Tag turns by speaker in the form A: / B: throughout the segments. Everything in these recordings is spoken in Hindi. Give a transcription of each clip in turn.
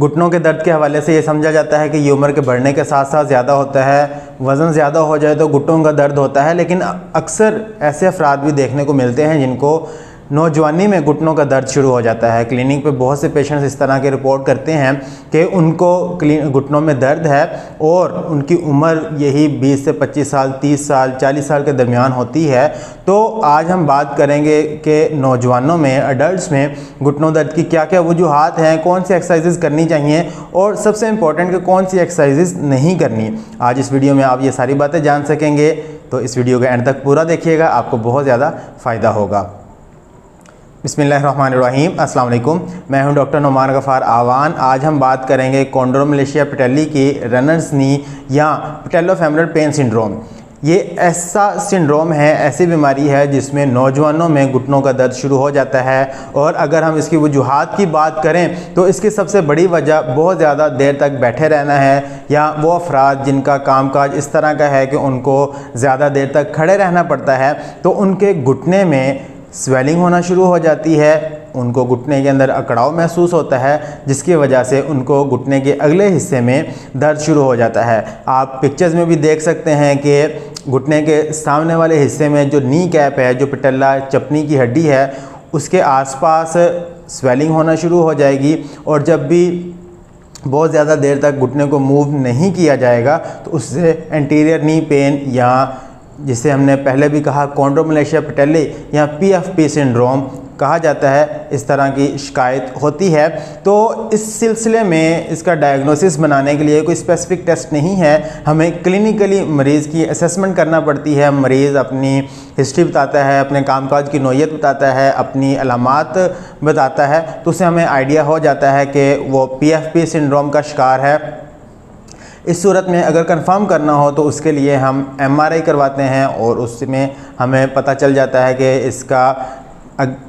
A: घुटनों के दर्द के हवाले से ये समझा जाता है कि ये उम्र के बढ़ने के साथ साथ ज़्यादा होता है। वज़न ज़्यादा हो जाए तो घुटनों का दर्द होता है, लेकिन अक्सर ऐसे अफराद भी देखने को मिलते हैं जिनको नौजवानी में घुटनों का दर्द शुरू हो जाता है। क्लिनिक पे बहुत से पेशेंट्स इस तरह के रिपोर्ट करते हैं कि उनको घुटनों में दर्द है और उनकी उम्र यही 20 से 25 साल, 30 साल, 40 साल के दरमियान होती है। तो आज हम बात करेंगे कि नौजवानों में, अडल्ट्स में घुटनों दर्द की क्या क्या वजूहात हैं, कौन सी एक्सरसाइजेज करनी चाहिए और सबसे इम्पॉर्टेंट कि कौन सी एक्सरसाइजेज नहीं करनी। आज इस वीडियो में आप ये सारी बातें जान सकेंगे, तो इस वीडियो के एंड तक पूरा देखिएगा, आपको बहुत ज़्यादा फ़ायदा होगा। बिस्मिल्लाहिर्रहमानिर्रहीम, अस्सलाम वालेकुम। मैं हूं डॉक्टर नुमान गफ़ार आवान। आज हम बात करेंगे कॉन्ड्रोमलेशिया पेटेली की रनर्स नी या पेटेलोफेमरल पेन सिंड्रोम। ये ऐसा सिंड्रोम है, ऐसी बीमारी है जिसमें नौजवानों में घुटनों का दर्द शुरू हो जाता है। और अगर हम इसकी वजूहात की बात करें तो इसकी सबसे बड़ी वजह बहुत ज़्यादा देर तक बैठे रहना है, या वो अफराद जिनका कामकाज इस तरह का है कि उनको ज़्यादा देर तक खड़े रहना पड़ता है, तो उनके घुटने में स्वेलिंग होना शुरू हो जाती है, उनको घुटने के अंदर अकड़ाव महसूस होता है, जिसकी वजह से उनको घुटने के अगले हिस्से में दर्द शुरू हो जाता है। आप पिक्चर्स में भी देख सकते हैं कि घुटने के सामने वाले हिस्से में जो नी कैप है, जो पटेला चपनी की हड्डी है, उसके आसपास स्वेलिंग होना शुरू हो जाएगी। और जब भी बहुत ज़्यादा देर तक घुटने को मूव नहीं किया जाएगा तो उससे एंटीरियर नी पेन, या जिसे हमने पहले भी कहा कॉन्ड्रोमलेशिया पेटेली या पीएफपी सिंड्रोम कहा जाता है, इस तरह की शिकायत होती है। तो इस सिलसिले में इसका डायग्नोसिस बनाने के लिए कोई स्पेसिफिक टेस्ट नहीं है, हमें क्लिनिकली मरीज़ की असेसमेंट करना पड़ती है। मरीज़ अपनी हिस्ट्री बताता है, अपने कामकाज की नौयत बताता है, अपनी अलामात बताता है, तो उससे हमें आइडिया हो जाता है कि वो पीएफपी सिंड्रोम का शिकार है। इस सूरत में अगर कंफर्म करना हो तो उसके लिए हम एमआरआई करवाते हैं और उसमें हमें पता चल जाता है कि इसका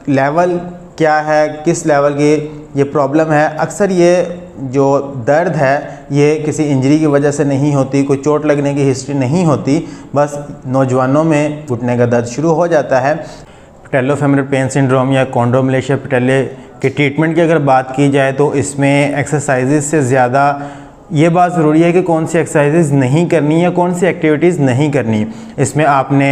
A: लेवल क्या है, किस लेवल की ये प्रॉब्लम है। अक्सर ये जो दर्द है ये किसी इंजरी की वजह से नहीं होती, कोई चोट लगने की हिस्ट्री नहीं होती, बस नौजवानों में घुटने का दर्द शुरू हो जाता है। पेटेलोफेमरल पेन सिंड्रोम या कॉन्ड्रोमलेशिया पेटेली के ट्रीटमेंट की अगर बात की जाए तो इसमें एक्सरसाइजेज से ज़्यादा ये बात ज़रूरी है कि कौन सी एक्सरसाइजेज नहीं करनी या कौन सी एक्टिविटीज़ नहीं करनी। इसमें आपने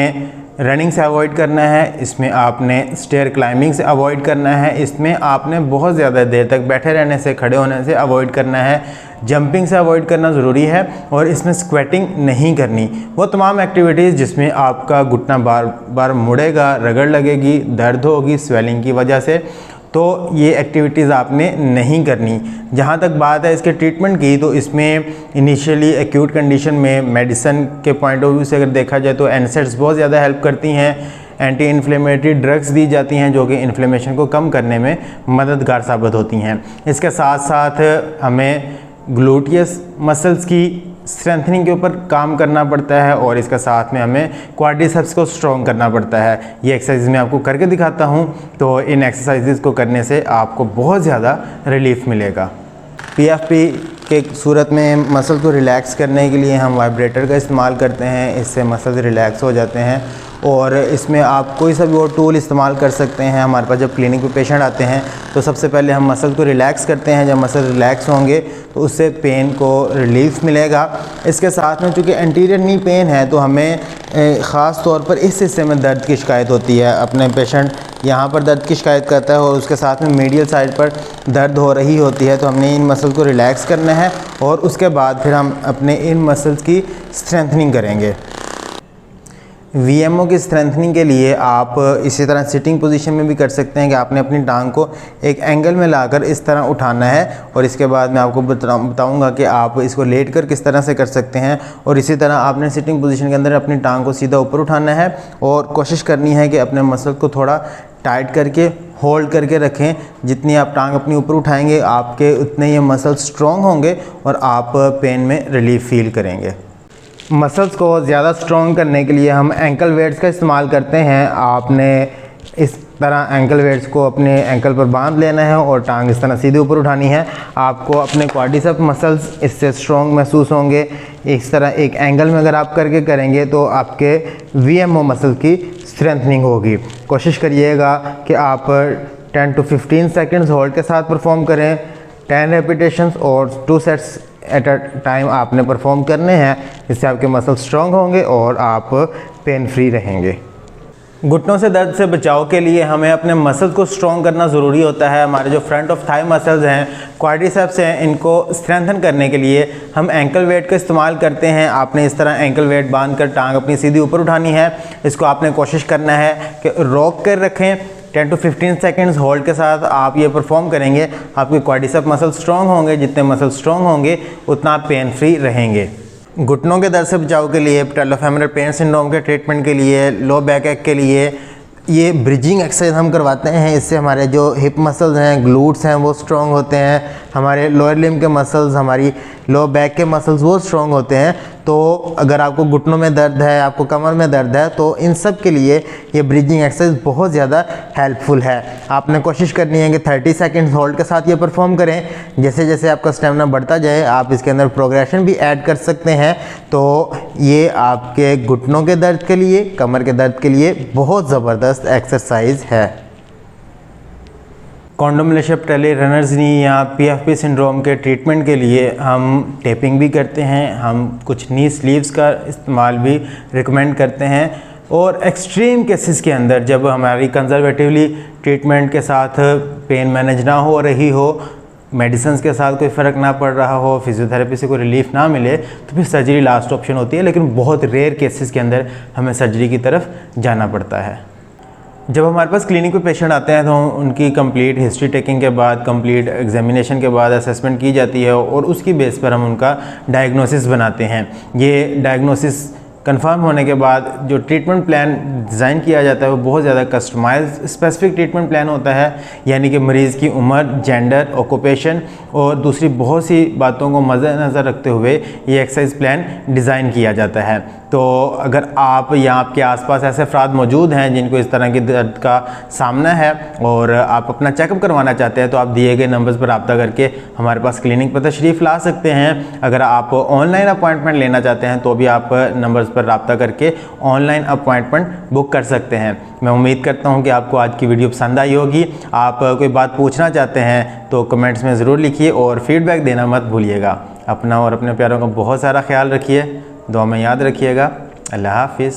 A: रनिंग से अवॉइड करना है, इसमें आपने स्टेयर क्लाइंबिंग से अवॉइड करना है, इसमें आपने बहुत ज़्यादा देर तक बैठे रहने से, खड़े होने से अवॉइड करना है, जंपिंग से अवॉइड करना ज़रूरी है, और इसमें स्क्वेटिंग नहीं करनी। वो तमाम एक्टिविटीज़ जिसमें आपका घुटना बार बार मुड़ेगा, रगड़ लगेगी, दर्द होगी स्वेलिंग की वजह से, तो ये एक्टिविटीज़ आपने नहीं करनी। जहाँ तक बात है इसके ट्रीटमेंट की, तो इसमें इनिशियली एक्यूट कंडीशन में मेडिसिन के पॉइंट ऑफ व्यू से अगर देखा जाए तो एनसेड्स बहुत ज़्यादा हेल्प करती हैं। एंटी इन्फ्लेमेटरी ड्रग्स दी जाती हैं जो कि इन्फ्लेमेशन को कम करने में मददगार साबित होती हैं। इसके साथ साथ हमें ग्लूटियस मसल्स की स्ट्रेंथनिंग के ऊपर काम करना पड़ता है, और इसके साथ में हमें क्वाड्रिसेप्स को स्ट्रॉन्ग करना पड़ता है। ये एक्सरसाइज मैं आपको करके दिखाता हूँ, तो इन एक्सरसाइजेज को करने से आपको बहुत ज़्यादा रिलीफ मिलेगा। पीएफपी के सूरत में मसल को रिलैक्स करने के लिए हम वाइब्रेटर का इस्तेमाल करते हैं, इससे मसल रिलैक्स हो जाते हैं। और इसमें आप कोई सा भी और टूल इस्तेमाल कर सकते हैं। हमारे पास जब क्लिनिक पे पेशेंट आते हैं तो सबसे पहले हम मसल को रिलैक्स करते हैं। जब मसल रिलैक्स होंगे तो उससे पेन को रिलीफ मिलेगा। इसके साथ में चूँकि एंटीरियर नी पेन है तो हमें ख़ास तौर पर इस हिस्से में दर्द की शिकायत होती है। अपने पेशेंट यहाँ पर दर्द की शिकायत करता है और उसके साथ में मीडियल साइड पर दर्द हो रही होती है, तो हमने इन मसल को रिलैक्स करना है और उसके बाद फिर हम अपने इन मसल्स की स्ट्रेंथनिंग करेंगे। वीएमओ की स्ट्रेंथनिंग के लिए आप इसी तरह सिटिंग पोजीशन में भी कर सकते हैं कि आपने अपनी टांग को एक एंगल में लाकर इस तरह उठाना है, और इसके बाद मैं आपको बताऊंगा कि आप इसको लेट कर किस तरह से कर सकते हैं। और इसी तरह आपने सिटिंग पोजीशन के अंदर अपनी टांग को सीधा ऊपर उठाना है और कोशिश करनी है कि अपने मसल को थोड़ा टाइट करके होल्ड करके रखें। जितनी आप टांग अपनी ऊपर उठाएंगे आपके उतने ये मसल स्ट्रॉन्ग होंगे और आप पेन में रिलीफ फील करेंगे। मसल्स को ज़्यादा स्ट्रॉन्ग करने के लिए हम एंकल वेट्स का इस्तेमाल करते हैं। आपने इस तरह एंकल वेट्स को अपने एंकल पर बांध लेना है और टांग इस तरह सीधे ऊपर उठानी है। आपको अपने क्वाड्रिसेप्स मसल्स इससे स्ट्रॉन्ग महसूस होंगे। इस तरह एक एंगल में अगर आप करके करेंगे तो आपके वीएमओ मसल की स्ट्रेंथनिंग होगी। कोशिश करिएगा कि आप 10 to 15 सेकंड्स होल्ड के साथ परफॉर्म करें। 10 रेपिटेशंस और 2 सेट्स एट अ टाइम आपने परफॉर्म करने हैं। इससे आपके मसल स्ट्रॉन्ग होंगे और आप पेन फ्री रहेंगे। घुटनों से दर्द से बचाव के लिए हमें अपने मसल्स को स्ट्रॉन्ग करना ज़रूरी होता है। हमारे जो फ्रंट ऑफ थाई मसल्स हैं, क्वाड्रिसेप्स हैं, इनको स्ट्रेंथन करने के लिए हम एंकल वेट का इस्तेमाल करते हैं। आपने इस तरह एंकल वेट बांध कर टांग अपनी सीधी ऊपर उठानी है। इसको आपने कोशिश करना है कि रोक कर रखें। 10 to 15 सेकेंड्स होल्ड के साथ आप ये परफॉर्म करेंगे, आपके क्वाड्रिसेप मसल स्ट्रॉन्ग होंगे। जितने मसल स्ट्रॉन्ग होंगे उतना आप पेन फ्री रहेंगे। घुटनों के दर्द से बचाव के लिए, पैटेलोफेमोरल पेन सिंड्रोम के ट्रीटमेंट के लिए, लो बैक एक के लिए ये ब्रिजिंग एक्सरसाइज हम करवाते हैं। इससे हमारे जो हिप मसल्स हैं, ग्लूट्स हैं, वो स्ट्रॉन्ग होते हैं। हमारे लोअर लिम्ब के मसल्स, हमारी लो बैक के मसल्स वो स्ट्रॉन्ग होते हैं। तो अगर आपको घुटनों में दर्द है, आपको कमर में दर्द है, तो इन सब के लिए ये ब्रिजिंग एक्सरसाइज बहुत ज़्यादा हेल्पफुल है। आपने कोशिश करनी है कि 30 सेकेंड्स होल्ड के साथ ये परफॉर्म करें। जैसे जैसे आपका स्टेमिना बढ़ता जाए आप इसके अंदर प्रोग्रेशन भी ऐड कर सकते हैं। तो ये आपके घुटनों के दर्द के लिए, कमर के दर्द के लिए बहुत ज़बरदस्त एक्सरसाइज है। कॉन्ड्रोमलेशिया पैटेली रनर्स नी या PFP सिंड्रोम के ट्रीटमेंट के लिए हम टेपिंग भी करते हैं। हम कुछ नी स्लीव्स का इस्तेमाल भी रिकमेंड करते हैं। और एक्सट्रीम केसेस के अंदर जब हमारी कंजर्वेटिवली ट्रीटमेंट के साथ पेन मैनेज ना हो रही हो, मेडिसिन के साथ कोई फ़र्क ना पड़ रहा हो, फिजियोथेरेपी से कोई रिलीफ ना मिले, तो फिर सर्जरी लास्ट ऑप्शन होती है। लेकिन बहुत रेयर केसेस के अंदर हमें सर्जरी की तरफ जाना पड़ता है। जब हमारे पास क्लिनिक पे पेशेंट आते हैं तो उनकी कंप्लीट हिस्ट्री टेकिंग के बाद, कंप्लीट एग्जामिनेशन के बाद असेसमेंट की जाती है और उसकी बेस पर हम उनका डायग्नोसिस बनाते हैं। ये डायग्नोसिस कंफर्म होने के बाद जो ट्रीटमेंट प्लान डिज़ाइन किया जाता है वो बहुत ज़्यादा कस्टमाइज्ड स्पेसिफिक ट्रीटमेंट प्लान होता है। यानी कि मरीज़ की उम्र, जेंडर, ऑक्यूपेशन और दूसरी बहुत सी बातों को मद्देनज़र रखते हुए ये एक्सरसाइज प्लान डिज़ाइन किया जाता है। तो अगर आप या आपके आसपास ऐसे अफराद मौजूद हैं जिनको इस तरह की दर्द का सामना है और आप अपना चेकअप करवाना चाहते हैं, तो आप दिए गए नंबर्स पर रब्ता करके हमारे पास क्लिनिक पर तशरीफ़ ला सकते हैं। अगर आप ऑनलाइन अपॉइंटमेंट लेना चाहते हैं तो भी आप नंबर्स पर रब्ता करके ऑनलाइन अपॉइंटमेंट बुक कर सकते हैं। मैं उम्मीद करता हूँ कि आपको आज की वीडियो पसंद आई होगी। आप कोई बात पूछना चाहते हैं तो कमेंट्स में ज़रूर लिखिए और फीडबैक देना मत भूलिएगा। अपना और अपने प्यारों का बहुत सारा ख्याल रखिए, दुआ में याद रखिएगा। अल्लाह हाफिज़।